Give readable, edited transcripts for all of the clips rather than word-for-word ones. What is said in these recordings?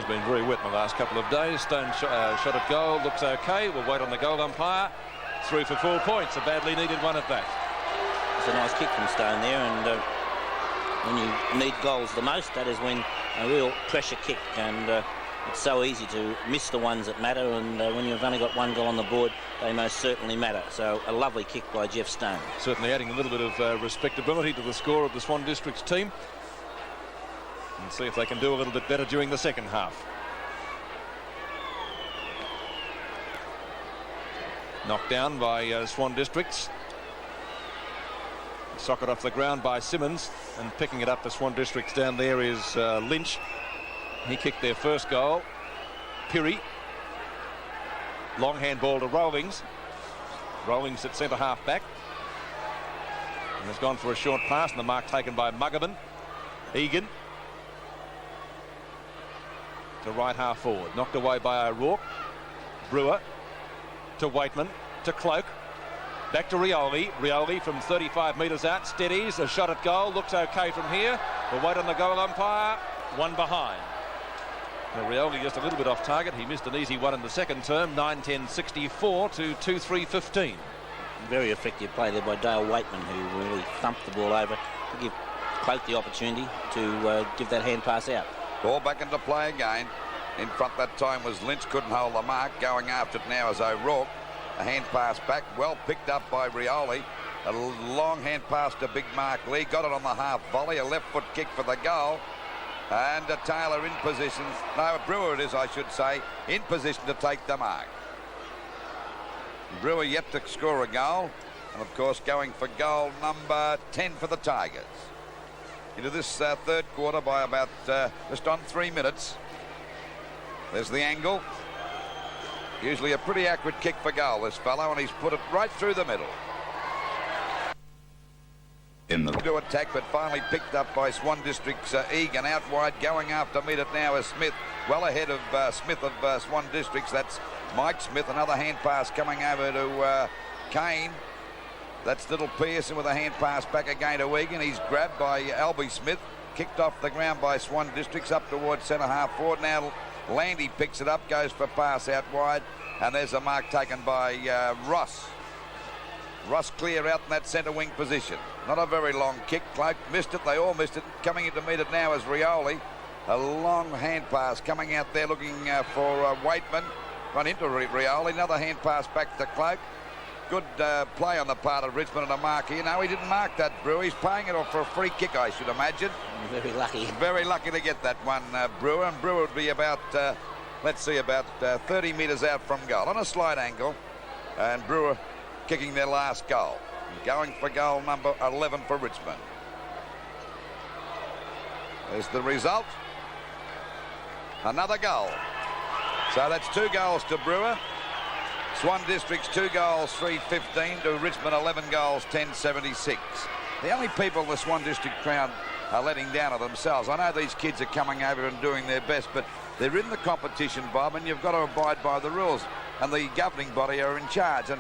been very wet in the last couple of days. Stone shot at goal, looks okay. We'll wait on the goal umpire. Through for 4 points, a badly needed one at that. It's a nice kick from Stone there, and when you need goals the most, that is when a real pressure kick, and it's so easy to miss the ones that matter, and when you've only got one goal on the board, they most certainly matter. So a lovely kick by Jeff Stone. Certainly adding a little bit of respectability to the score of the Swan District's team. And see if they can do a little bit better during the second half. Knocked down by Swan Districts. Socket off the ground by Simmons, and picking it up for Swan Districts down there is Lynch. He kicked their first goal. Pirrie. Long handball to Rovings. Rovings at centre half back. And has gone for a short pass, and the mark taken by Muggerman. Egan. To right half forward. Knocked away by O'Rourke. Brewer. To Waitman. To Cloak. Back to Rioli. Rioli from 35 metres out. Steadies. A shot at goal. Looks okay from here. We'll wait on the goal umpire. One behind. Now, Rioli just a little bit off target. He missed an easy one in the second term. 9-10-64 to 2-3-15. Very effective play there by Dale Waitman, who really thumped the ball over to give Cloak the opportunity to give that hand pass out. Ball back into play again. In front that time was Lynch, couldn't hold the mark. Going after it now is O'Rourke. A hand pass back, well picked up by Rioli. A long hand pass to Big Mark Lee. Got it on the half volley. A left foot kick for the goal. And Taylor in position. No, Brewer it is, I should say. In position to take the mark. Brewer yet to score a goal. And of course going for goal number 10 for the Tigers. Into this third quarter by about just on 3 minutes. There's the angle. Usually a pretty accurate kick for goal, this fellow, and he's put it right through the middle. To attack, but finally picked up by Swan District's Egan out wide. Going after meet it now is Smith, well ahead of Smith of Swan Districts. That's Mike Smith. Another hand pass coming over to Kane. That's Little Pearson with a hand pass back again to Egan. He's grabbed by Albie Smith, kicked off the ground by Swan Districts up towards centre half forward. Now Landy picks it up, goes for pass out wide, and there's a mark taken by Ross. Ross clear out in that centre wing position. Not a very long kick. Cloak missed it. They all missed it. Coming in to meet it now is Rioli. A long hand pass coming out there looking for Waitman. Run into Rioli. Another hand pass back to Cloak. Good play on the part of Richmond and a mark here. No, he didn't mark that, Brewer. He's paying it off for a free kick, I should imagine. Very lucky. Very lucky to get that one, Brewer. And Brewer would be about, let's see, about 30 metres out from goal on a slight angle. And Brewer kicking their last goal. Going for goal number 11 for Richmond. There's the result. Another goal. So that's 2 goals to Brewer. Swan District's 2 goals, 3-15 to Richmond 11 goals, 10-76. The only people the Swan District crowd are letting down are themselves. I know these kids are coming over and doing their best, but they're in the competition, Bob, and you've got to abide by the rules. And the governing body are in charge. And,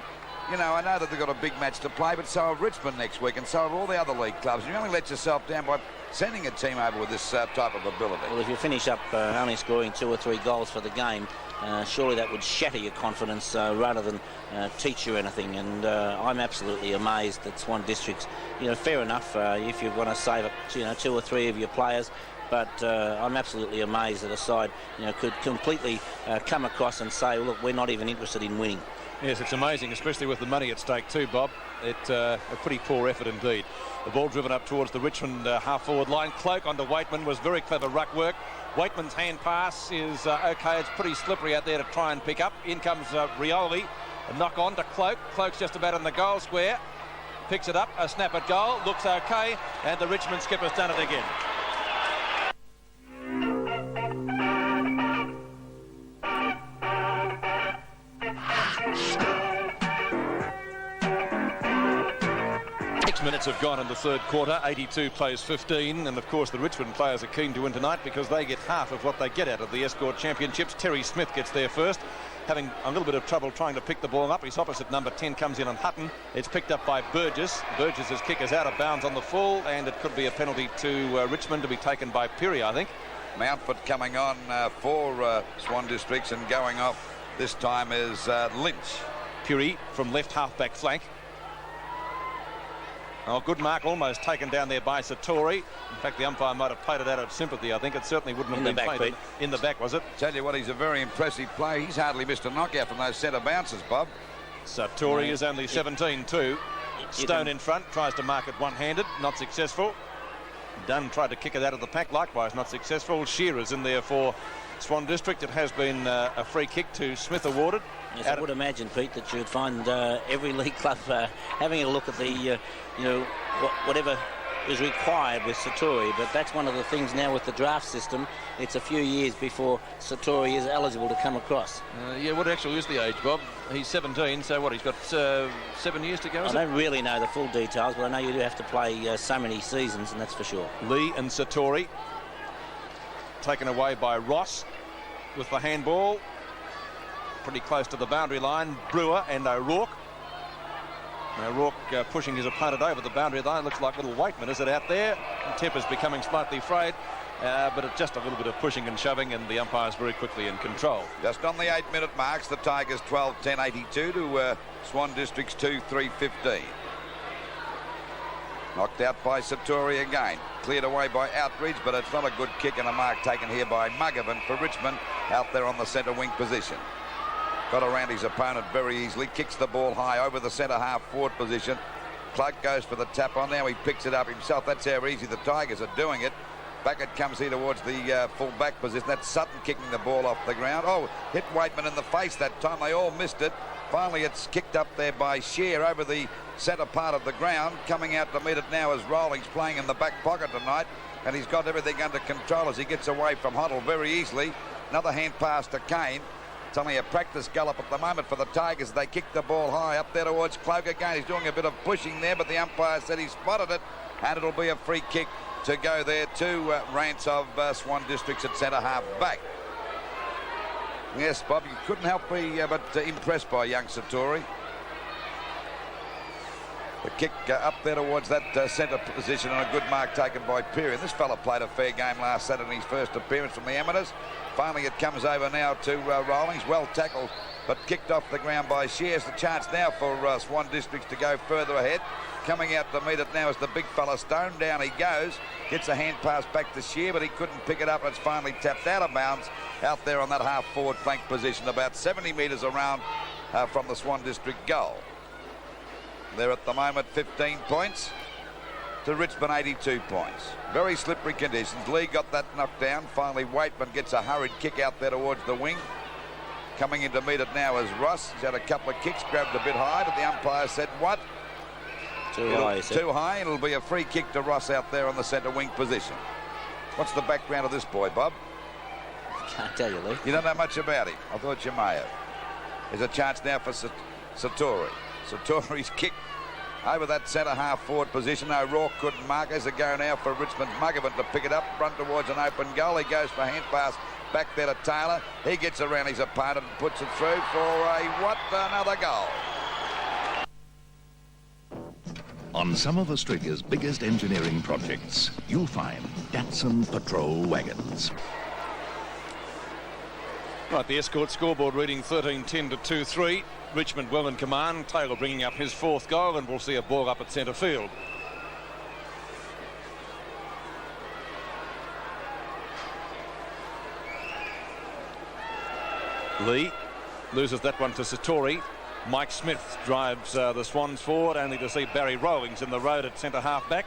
you know, I know that they've got a big match to play, but so have Richmond next week, and so have all the other league clubs. And you only let yourself down by sending a team over with this type of ability. Well, if you finish up only scoring 2 or 3 goals for the game, surely that would shatter your confidence rather than teach you anything. And I'm absolutely amazed that Swan Districts, you know, fair enough if you want to save up, you know, 2 or 3 of your players, but I'm absolutely amazed that a side, you know, could completely come across and say, well, look, we're not even interested in winning. Yes, it's amazing, especially with the money at stake too, Bob. It's a pretty poor effort indeed. The ball driven up towards the Richmond half-forward line. Cloak onto Waitman was very clever ruck work. Waitman's hand pass is okay. It's pretty slippery out there to try and pick up. In comes Rioli. A knock on to Cloak. Cloak's just about in the goal square. Picks it up. A snap at goal. Looks okay. And the Richmond skipper's done it again. Minutes have gone in the third quarter. 82 plays 15, and of course the Richmond players are keen to win tonight because they get half of what they get out of the Escort Championships. Terry Smith gets there first, having a little bit of trouble trying to pick the ball up. His opposite number 10 comes in on Hutton. It's picked up by Burgess. Burgess's kick is out of bounds on the full, and it could be a penalty to Richmond to be taken by Pirrie, I think. Mountford coming on for Swan Districts, and going off this time is Lynch. Puri from left half-back flank. Oh, good mark, almost taken down there by Satori. In fact, the umpire might have played it out of sympathy. I think it certainly wouldn't have been played in the back, was it? Tell you what, he's a very impressive play. He's hardly missed a knockout from those centre bounces, Bob. Satori is only 17 too. Stone in front, tries to mark it one-handed, not successful. Dunn tried to kick it out of the pack, likewise not successful. Shearer's in there for Swan District. It has been a free kick to Smith awarded. Yes, I would imagine, Pete, that you'd find every league club having a look at the, whatever is required with Satori. But that's one of the things now with the draft system. It's a few years before Satori is eligible to come across. Yeah, what actually is the age, Bob? He's 17, so what, he's got 7 years to go, I don't really know the full details, but I know you do have to play so many seasons, and that's for sure. Lee and Satori. Taken away by Ross with the handball. Pretty close to the boundary line. Brewer and O'Rourke. O'Rourke pushing his opponent over the boundary line. Looks like little Waitman, is it out there? Tepper's becoming slightly frayed, but it's just a little bit of pushing and shoving, and the umpire's very quickly in control. Just on the 8-minute marks, the Tigers 12-10-82 to Swan Districts 2-3-15. Knocked out by Satori again. Cleared away by Outridge, but it's not a good kick, and a mark taken here by Muggervan for Richmond out there on the centre wing position. Got around his opponent very easily. Kicks the ball high over the centre half forward position. Clark goes for the tap on. Now he picks it up himself. That's how easy the Tigers are doing it. Back it comes here towards the full back position. That's Sutton kicking the ball off the ground. Oh, hit Waitman in the face that time. They all missed it. Finally, it's kicked up there by Shear over the centre part of the ground. Coming out to meet it now is Rawlings, playing in the back pocket tonight. And he's got everything under control as he gets away from Hoddle very easily. Another hand pass to Kane. It's only a practice gallop at the moment for the Tigers. They kick the ball high up there towards Cloak again. He's doing a bit of pushing there, but the umpire said he spotted it, and it'll be a free kick to go there to Rance of Swan Districts at centre half back. Yes, Bob, you couldn't help but impressed by young Satori. The kick up there towards that centre position, and a good mark taken by Peary. And this fella played a fair game last Saturday in his first appearance from the amateurs. Finally, it comes over now to Rawlings. Well tackled, but kicked off the ground by Shears. The chance now for Swan Districts to go further ahead. Coming out to meet it now is the big fella Stone. Down he goes. Gets a hand pass back to Shear, but he couldn't pick it up. It's finally tapped out of bounds out there on that half-forward flank position, about 70 metres around from the Swan District goal. They're at the moment 15 points to Richmond 82 points. Very slippery conditions. Lee got that knocked down. Finally, Waitman gets a hurried kick out there towards the wing. Coming in to meet it now is Ross. He's had a couple of kicks, grabbed a bit high, but the umpire said, what? Too high. Too high. It'll be a free kick to Ross out there on the centre wing position. What's the background of this boy, Bob? Can't tell you, Lee. You don't know much about him. I thought you may have. There's a chance now for Satori. Satori's kick over that centre half forward position. O'Rourke couldn't mark. There's a go now for Richmond. Muggervan to pick it up, run towards an open goal. He goes for hand pass back there to Taylor. He gets around his opponent and puts it through for another goal. On some of Australia's biggest engineering projects, you'll find Datsun patrol wagons. Right, the Escort scoreboard reading 13-10 to 2-3. Richmond well in command. Taylor bringing up his fourth goal, and we'll see a ball up at centre field. Lee loses that one to Satori. Mike Smith drives the Swans forward, only to see Barry Rawlings in the road at centre half back.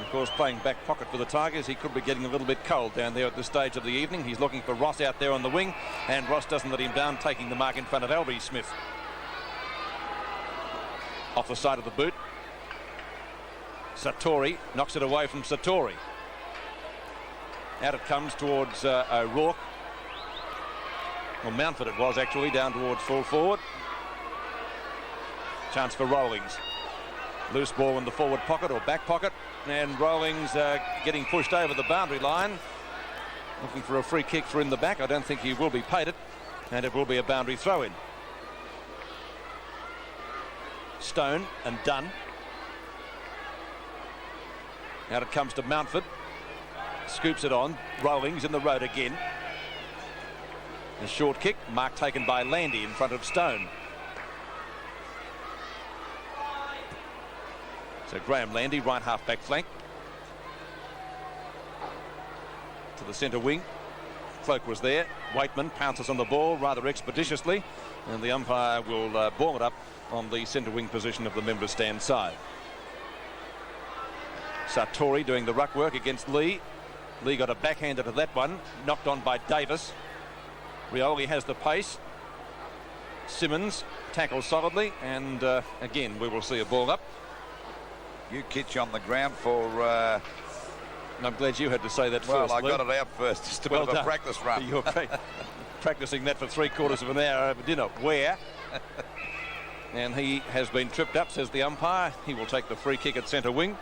Of course, playing back pocket for the Tigers, he could be getting a little bit cold down there at this stage of the evening. He's looking for Ross out there on the wing, and Ross doesn't let him down, taking the mark in front of Albie Smith. Off the side of the boot. Satori knocks it away from Satori. Out it comes towards O'Rourke. Well, Mountford it was actually, down towards full forward. Chance for Rawlings. Loose ball in the forward pocket or back pocket, and Rawlings getting pushed over the boundary line. Looking for a free kick for in the back. I don't think he will be paid it, and it will be a boundary throw-in. Stone and Dunn. Out it comes to Mountford. scoops it on. Rollings in the road again. A short kick, mark taken by Landy in front of Stone. So Graham Landy, right half back flank. To the centre wing. Cloak was there. Waitman pounces on the ball rather expeditiously, and the umpire will ball it up on the centre wing position of the member stand side. Sartori doing the ruck work against Lee. Lee got a backhander to that one, knocked on by Davis. Rioli has the pace. Simmons tackles solidly, and again we will see a ball up. You kitch on the ground for... And I'm glad you had to say that well, first. I Lou. got it out first, just a bit of a practice run. You're practicing that for 3/4 of an hour over dinner. Where? And he has been tripped up, says the umpire. He will take the free kick at centre wing.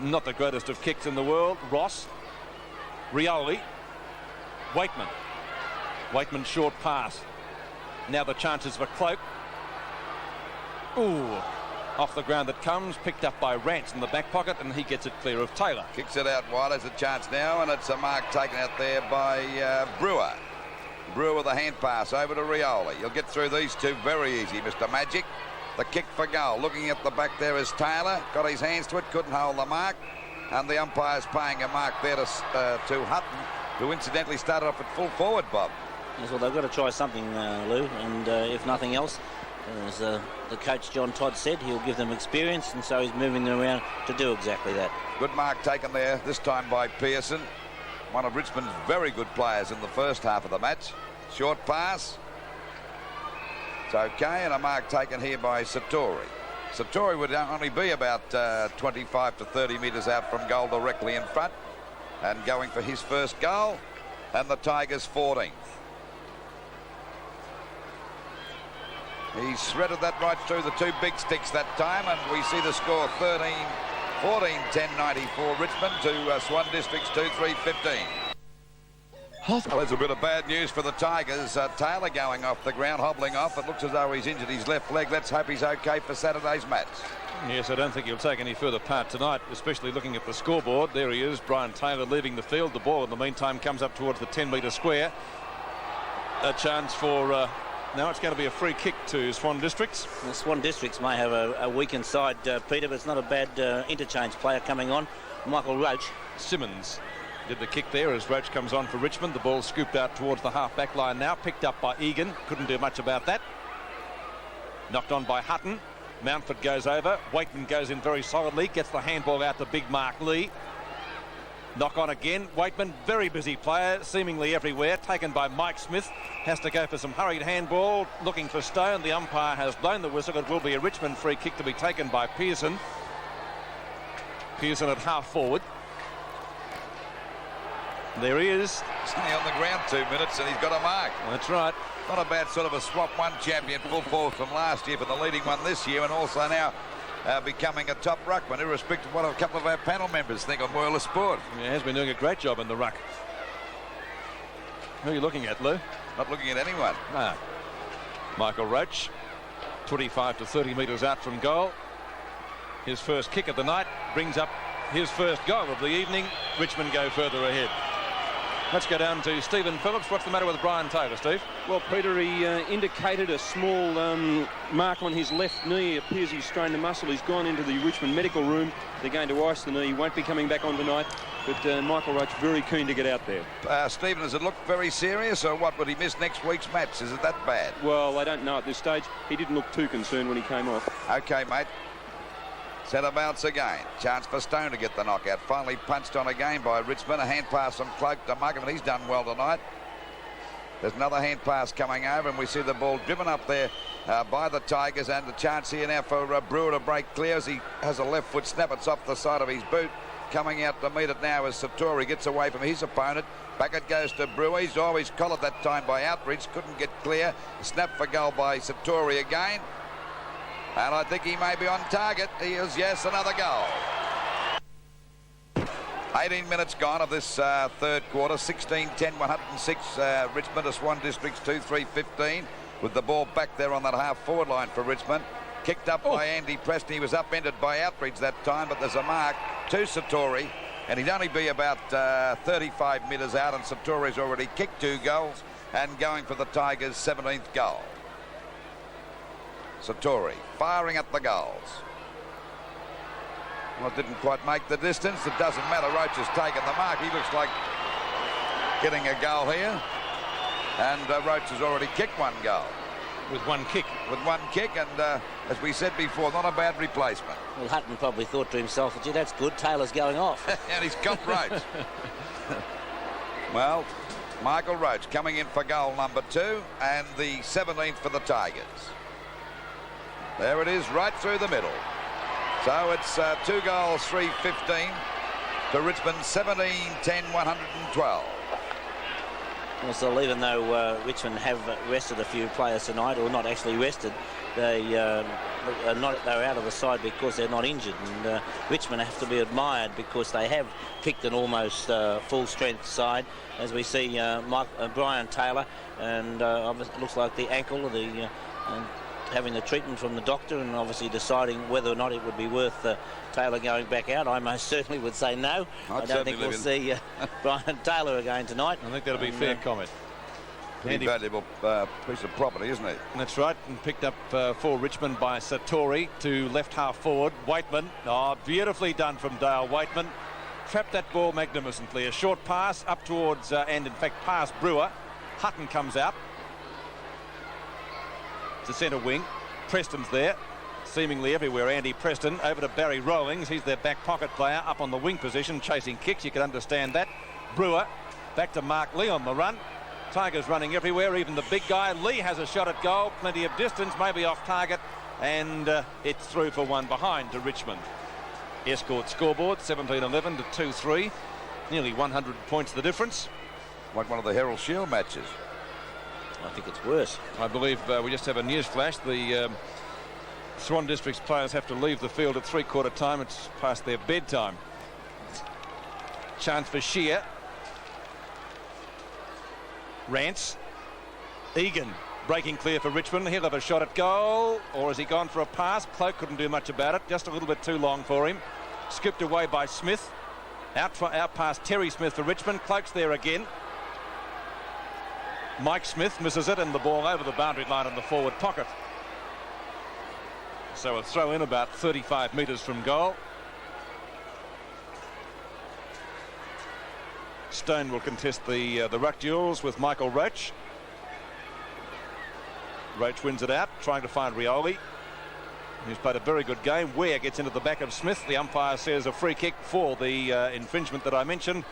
Not the greatest of kicks in the world. Ross. Rioli. Waitman. Waitman short pass. Now the chances for Cloak. Ooh. Off the ground it comes, picked up by Rance in the back pocket, and he gets it clear of Taylor. Kicks it out wide. There's a chance now, and it's a mark taken out there by Brewer. Brewer with a hand pass over to Rioli. You'll get through these two very easy, Mr. Magic. The kick for goal. Looking at the back there is Taylor. Got his hands to it, couldn't hold the mark. And the umpire's paying a mark there to Hutton, who incidentally started off at full forward, Bob. Yes, well, they've got to try something, Lou, and if nothing else, as the coach John Todd said, he'll give them experience, and so he's moving them around to do exactly that. Good mark taken there, this time by Pearson. One of Richmond's very good players in the first half of the match. Short pass. It's okay, and a mark taken here by Sartori. Sartori would only be about 25 to 30 metres out from goal directly in front, and going for his first goal, and the Tigers 14th. He shredded that right through the two big sticks that time, and we see the score 13-14-10-94 Richmond to Swan District's 2-3-15. Well, there's a bit of bad news for the Tigers. Taylor going off the ground, hobbling off. It looks as though he's injured his left leg. Let's hope he's okay for Saturday's match. Yes, I don't think he'll take any further part tonight, especially looking at the scoreboard. There he is, Brian Taylor leaving the field. The ball in the meantime comes up towards the 10-metre square. A chance for... now it's going to be a free kick to Swan Districts. The Swan Districts may have a weakened side, Peter, but it's not a bad interchange player coming on. Michael Roach. Simmons did the kick there as Roach comes on for Richmond. The ball scooped out towards the half-back line now. Picked up by Egan. Couldn't do much about that. Knocked on by Hutton. Mountford goes over. Waitman goes in very solidly. Gets the handball out to Big Mark Lee. Knock on again. Waitman, very busy player, seemingly everywhere. Taken by Mike Smith. Has to go for some hurried handball. Looking for Stone. The umpire has blown the whistle. It will be a Richmond free kick to be taken by Pearson. Pearson at half forward. There he is. Stay on the ground 2 minutes and he's got a mark. That's right. Not a bad sort of a swap one champion full forward from last year for the leading one this year, and also now becoming a top ruckman, irrespective of what a couple of our panel members think on World of Sport. Yeah, he has been doing a great job in the ruck. Who are you looking at, Lou? Not looking at anyone. No. Michael Roach, 25 to 30 metres out from goal. His first kick of the night brings up his first goal of the evening. Richmond go further ahead. Let's go down to Stephen Phillips. What's the matter with Brian Taylor, Steve? Well, Peter, he indicated a small mark on his left knee. It appears he's strained a muscle. He's gone into the Richmond medical room. They're going to ice the knee. He won't be coming back on tonight. But Michael Roach very keen to get out there. Stephen, does it look very serious, or what? Would he miss next week's match? Is it that bad? Well, I don't know at this stage. He didn't look too concerned when he came off. Okay, mate. Centre bounce again. Chance for Stone to get the knockout. Finally punched on again by Richmond. A hand pass from Cloak to Muggham, and he's done well tonight. There's another hand pass coming over, and we see the ball driven up there by the Tigers, and the chance here now for Brewer to break clear as he has a left foot snap. It's off the side of his boot. Coming out to meet it now as Sartori gets away from his opponent. Back it goes to Brewer. He's always collared that time by Outridge. Couldn't get clear. Snap for goal by Sartori again. And I think he may be on target. He is, yes, another goal. 18 minutes gone of this third quarter. 16-10, 106 Richmond to Swan District's 2-3-15 with the ball back there on that half-forward line for Richmond. Kicked up by Andy Preston. He was upended by Outridge that time, but there's a mark to Satori, and he'd only be about 35 metres out, and Satori's already kicked 2 goals and going for the Tigers' 17th goal. Satori firing at the goals. Well, it didn't quite make the distance. It doesn't matter. Roach has taken the mark. He looks like getting a goal here. And Roach has already kicked 1 goal. With 1 kick. With 1 kick, and as we said before, not a bad replacement. Well, Hutton probably thought to himself, gee, that's good, Taylor's going off. And he's got Roach. Well, Michael Roach coming in for goal number 2 and the 17th for the Tigers. There it is, right through the middle. So it's 2 goals, 3-15 to Richmond, 17-10, 112. Well, so even though Richmond have rested a few players tonight, or not actually rested, they're out of the side because they're not injured. And Richmond have to be admired because they have picked an almost full-strength side, as we see Brian Taylor, and it looks like the ankle, having the treatment from the doctor, and obviously deciding whether or not it would be worth Taylor going back out. I most certainly would say no. I don't think we'll see Brian Taylor again tonight. I think that'll be a fair comment. Pretty valuable piece of property, isn't it? That's right, and picked up for Richmond by Satori to left half forward. Waitman, beautifully done from Dale Waitman. Trapped that ball magnificently. A short pass up towards, and in fact past Brewer. Hutton comes out to centre wing. Preston's there, seemingly everywhere. Andy Preston over to Barry Rowlings. He's their back pocket player up on the wing position, chasing kicks. You can understand that. Brewer back to Mark Lee on the run. Tigers running everywhere, even the big guy. Lee has a shot at goal, plenty of distance, maybe off target, and it's through for 1 behind to Richmond. Escort scoreboard 17-11 to 2-3. Nearly 100 points the difference. Like one of the Herald Shield matches. I think it's worse. I believe we just have a news flash. The Swan District's players have to leave the field at 3/4 time. It's past their bedtime. Chance for Shear. Rance. Egan breaking clear for Richmond. He'll have a shot at goal. Or has he gone for a pass? Cloak couldn't do much about it. Just a little bit too long for him. Skipped away by Smith. Out past Terry Smith for Richmond. Cloak's there again. Mike Smith misses it, and the ball over the boundary line in the forward pocket. So a throw in about 35 metres from goal. Stone will contest the ruck duels with Michael Roach. Roach wins it out, trying to find Rioli. He's played a very good game. Ware gets into the back of Smith. The umpire says a free kick for the infringement that I mentioned.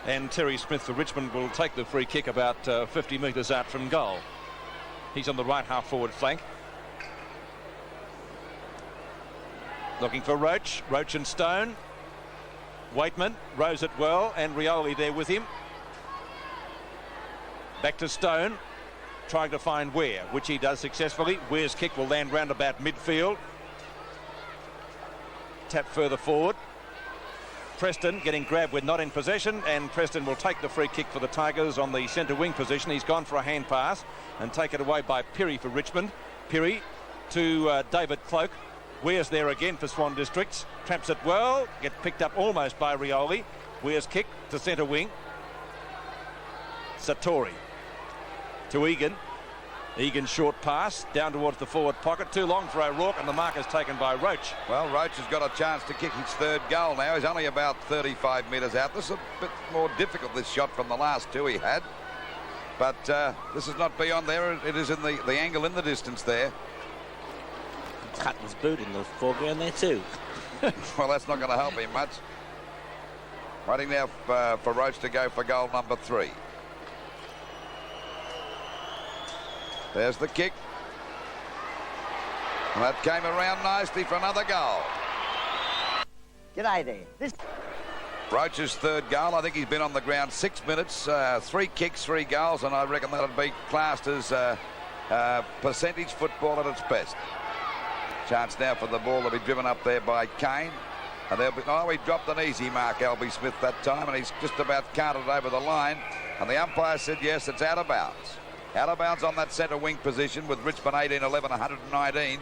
And Terry Smith for Richmond will take the free kick about 50 metres out from goal. He's on the right half forward flank. Looking for Roach. Roach and Stone. Waitman rows it well, and Rioli there with him. Back to Stone, trying to find Ware, which he does successfully. Ware's kick will land round about midfield. Tap further forward. Preston getting grabbed with not in possession, and Preston will take the free kick for the Tigers on the centre wing position. He's gone for a hand pass and taken away by Pirrie for Richmond. Pirrie to David Cloak. Ware's there again for Swan Districts. Traps it well, gets picked up almost by Rioli. Ware's kick to centre wing. Satori to Egan. Egan short pass down towards the forward pocket. Too long for O'Rourke, and the mark is taken by Roach. Well, Roach has got a chance to kick his 3rd goal now. He's only about 35 metres out. This is a bit more difficult, this shot, from the last 2 he had. But this is not beyond there. It is in the angle in the distance there. Hutton's boot in the foreground there too. Well, that's not going to help him much. Waiting now for Roach to go for goal number 3. There's the kick. And that came around nicely for another goal. G'day there. Roach's 3rd goal. I think he's been on the ground 6 minutes, 3 kicks, 3 goals, and I reckon that'll be classed as percentage football at its best. Chance now for the ball to be driven up there by Kane. And they'll be, he dropped an easy mark, Albie Smith, that time, and he's just about carted over the line. And the umpire said, yes, it's out of bounds. Out of bounds on that centre wing position with Richmond 18-11, 119.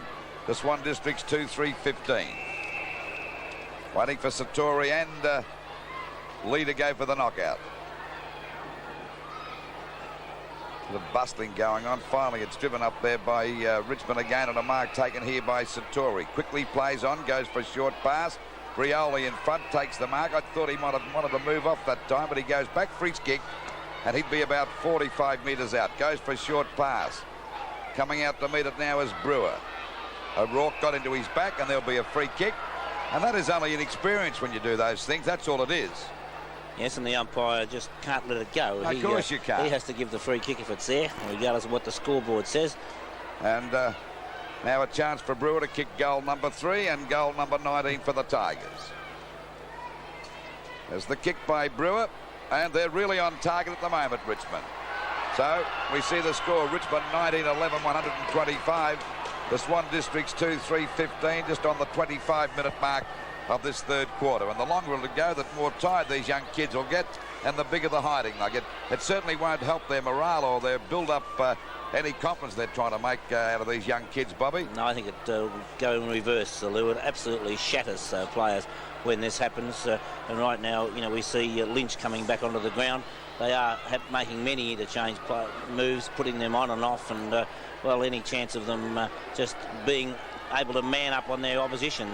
The Swan District's 2-3-15. Waiting for Satori and Lee to go for the knockout. The bustling going on. Finally, it's driven up there by Richmond again, and a mark taken here by Satori. Quickly plays on, goes for a short pass. Brioli in front takes the mark. I thought he might have wanted to move off that time, but he goes back for his kick, and he'd be about 45 metres out. Goes for a short pass. Coming out to meet it now is Brewer. O'Rourke got into his back, and there'll be a free kick. And that is only inexperience when you do those things. That's all it is. Yes, and the umpire just can't let it go. Of course you can't. He has to give the free kick if it's there, regardless of what the scoreboard says. And now a chance for Brewer to kick goal number 3 and goal number 19 for the Tigers. There's the kick by Brewer, and they're really on target at the moment, Richmond. So we see the score, Richmond 19-11, 125. The Swan District's 2-3-15, just on the 25-minute mark of this third quarter. And the longer it'll go, the more tired these young kids will get, and the bigger the hiding they'll get. It certainly won't help their morale or their build-up any confidence they're trying to make out of these young kids, Bobby. No, I think it will go in reverse, Lou. It absolutely shatters players when this happens. And right now, you know, we see Lynch coming back onto the ground. They are making many interchange moves, putting them on and off, and well, any chance of them just being able to man up on their opposition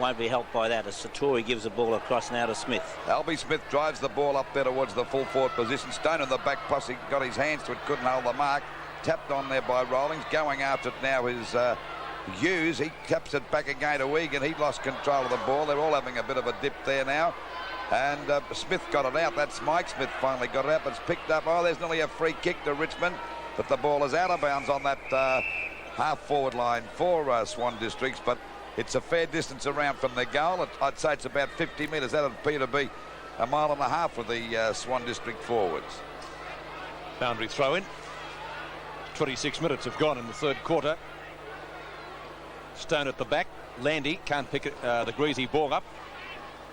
won't be helped by that, as Satori gives the ball across now to Smith. Albie Smith drives the ball up there towards the full forward position. Stone in the back post, he got his hands to it, couldn't hold the mark. Tapped on there by Rawlings. Going after it now is Hughes. He taps it back again to Egan. He lost control of the ball. They're all having a bit of a dip there now. And Smith got it out. That's Mike Smith finally got it out, but it's picked up. Oh, there's nearly a free kick to Richmond, but the ball is out of bounds on that half-forward line for Swan Districts, but it's a fair distance around from their goal. I'd say it's about 50 metres. That would appear to be a mile and a half for the Swan District forwards. Boundary throw-in. 26 minutes have gone in the third quarter. Stone at the back. Landy can't pick the greasy ball up.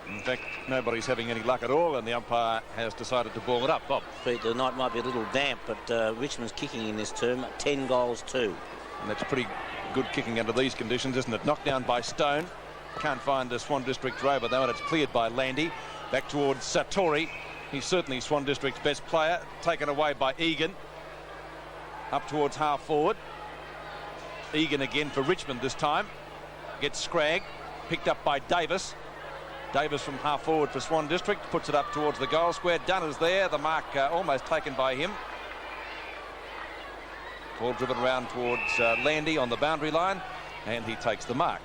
In fact, nobody's having any luck at all, and the umpire has decided to ball it up. Bob. The night might be a little damp, but Richmond's kicking in this term 10 goals 2. And that's pretty good kicking under these conditions, isn't it? Knocked down by Stone. Can't find the Swan District rover though, and it's cleared by Landy. Back towards Satori. He's certainly Swan District's best player. Taken away by Egan. Up towards half forward. Egan again for Richmond this time. Gets Scragg. Picked up by Davis. Davis from half forward for Swan District. Puts it up towards the goal square. Dunn is there. The mark almost taken by him. Ball driven around towards Landy on the boundary line, and he takes the mark.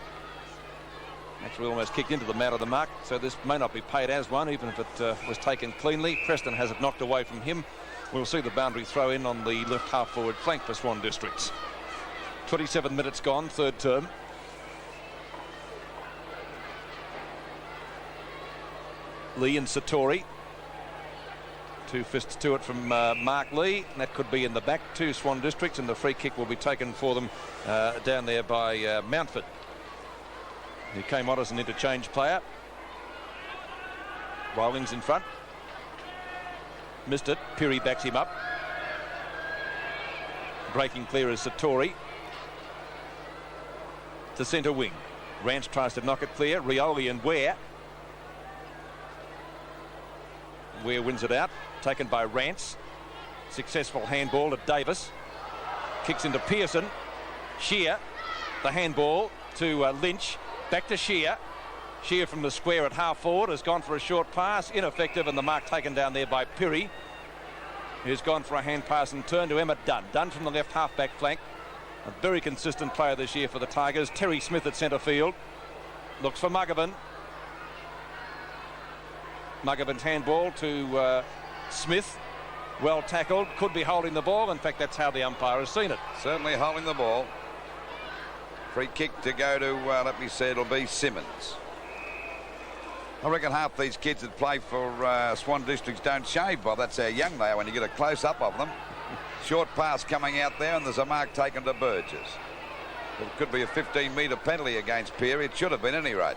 Actually almost kicked into the mat of the mark, so this may not be paid as one, even if it was taken cleanly. Preston has it knocked away from him. We'll see the boundary throw in on the left half forward flank for Swan Districts. 27 minutes gone, third term. Lee and Satori. 2 fists to it from Mark Lee, and that could be in the back to Swan Districts, and the free kick will be taken for them down there by Mountford, who came on as an interchange player. Rawlings in front. Missed it. Peary backs him up. Breaking clear is Satori. To centre wing. Rance tries to knock it clear. Rioli and Ware. Ware wins it out. Taken by Rance. Successful handball to Davis. Kicks into Pearson. Shear. The handball to Lynch. Back to Shear. Shear from the square at half forward has gone for a short pass. Ineffective, and the mark taken down there by Pirrie, who's gone for a hand pass and turn to Emmett Dunn. Dunn from the left half-back flank. A very consistent player this year for the Tigers. Terry Smith at centre field. Looks for Muggavan. Muggavan's handball to Smith. Well tackled. Could be holding the ball. In fact, that's how the umpire has seen it. Certainly holding the ball. Free kick to go to, let me say, it'll be Simmons. I reckon half these kids that play for Swan Districts don't shave, Bob. That's how young they are when you get a close-up of them. Short pass coming out there, and there's a mark taken to Burgess. It could be a 15-metre penalty against Peary. It should have been at any rate.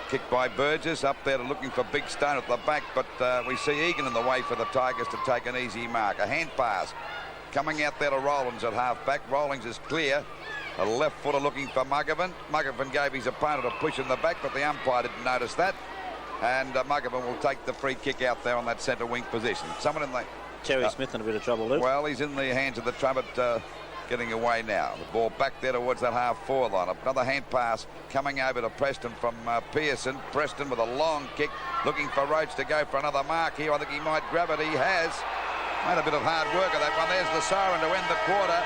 Kick by Burgess up there looking for Big Stone at the back, but we see Egan in the way for the Tigers to take an easy mark. A hand pass coming out there to Rawlings at half-back. Rawlings is clear. A left footer looking for Muggervan. Muggervan gave his opponent a push in the back, but the umpire didn't notice that. And Muggervan will take the free kick out there on that centre wing position. Someone in the... Terry Smith in a bit of trouble, Luke. Well, he's in the hands of the trumpet, getting away now. The ball back there towards that half-forward line. Another hand pass coming over to Preston from Pearson. Preston with a long kick, looking for Roach to go for another mark here. I think he might grab it. He has. Made a bit of hard work of that one. There's the siren to end the quarter.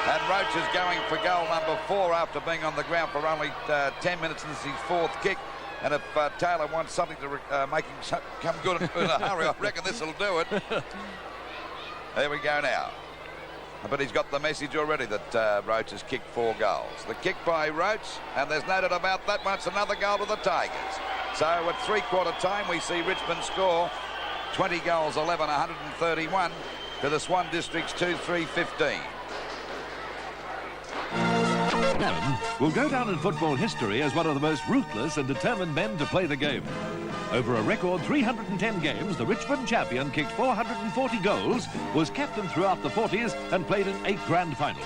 And Roach is going for goal number 4 after being on the ground for only 10 minutes since his 4th kick. And if Taylor wants something to make him come good in a hurry, I reckon this will do it. There we go now. But he's got the message already that Roach has kicked 4 goals. The kick by Roach, and there's no doubt about that one. It's another goal to the Tigers. So at 3/4 time, we see Richmond score 20 goals, 11, 131 to the Swan District's 2-3-15. Will go down in football history as one of the most ruthless and determined men to play the game. Over a record 310 games, the Richmond champion kicked 440 goals, was captain throughout the 40s and played in 8 grand finals.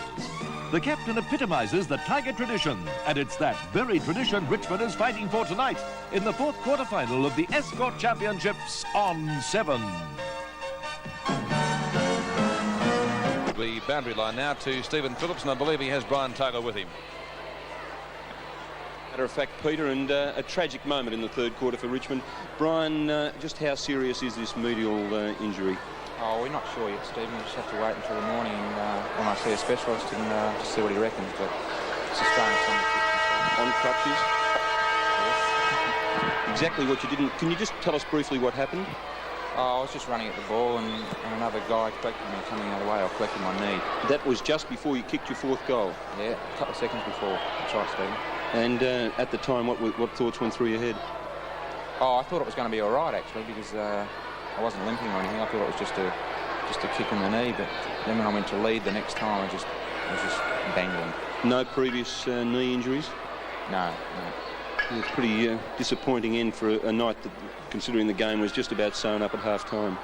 The captain epitomises the Tiger tradition, and it's that very tradition Richmond is fighting for tonight in the 4th quarter-final of the Escort Championships on 7. The boundary line now to Stephen Phillips, and I believe he has Brian Taylor with him. Matter of fact, Peter, and a tragic moment in the 3rd quarter for Richmond. Brian, just how serious is this medial injury? Oh, we're not sure yet, Stephen. We just have to wait until the morning and when I see a specialist and to see what he reckons. But it's a strange thing to kick. On crutches? Yes. Exactly what you didn't... Can you just tell us briefly what happened? Oh, I was just running at the ball and another guy collected me coming the other way. I collected my knee. That was just before you kicked your 4th goal? Yeah, a couple of seconds before. That's right, Stephen. And at the time, what thoughts went through your head? Oh, I thought it was going to be all right, actually, because I wasn't limping or anything. I thought it was just a kick in the knee, but then when I went to lead the next time, I was just dangling. No previous knee injuries? No. It's pretty disappointing end for a night that, considering the game was just about sewn up at half-time.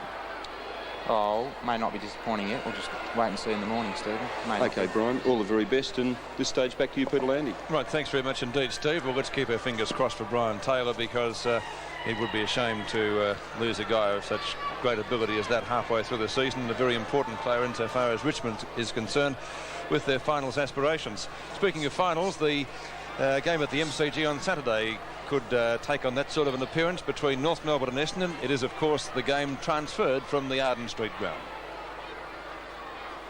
Oh, may not be disappointing yet. We'll just wait and see in the morning, Stephen. OK, Brian, all the very best, and this stage back to you, Peter Landy. Right, thanks very much indeed, Steve. Well, let's keep our fingers crossed for Brian Taylor, because it would be a shame to lose a guy of such great ability as that halfway through the season. A very important player insofar as Richmond is concerned with their finals aspirations. Speaking of finals, the game at the MCG on Saturday could take on that sort of an appearance between North Melbourne and Essendon. It is, of course, the game transferred from the Arden Street ground.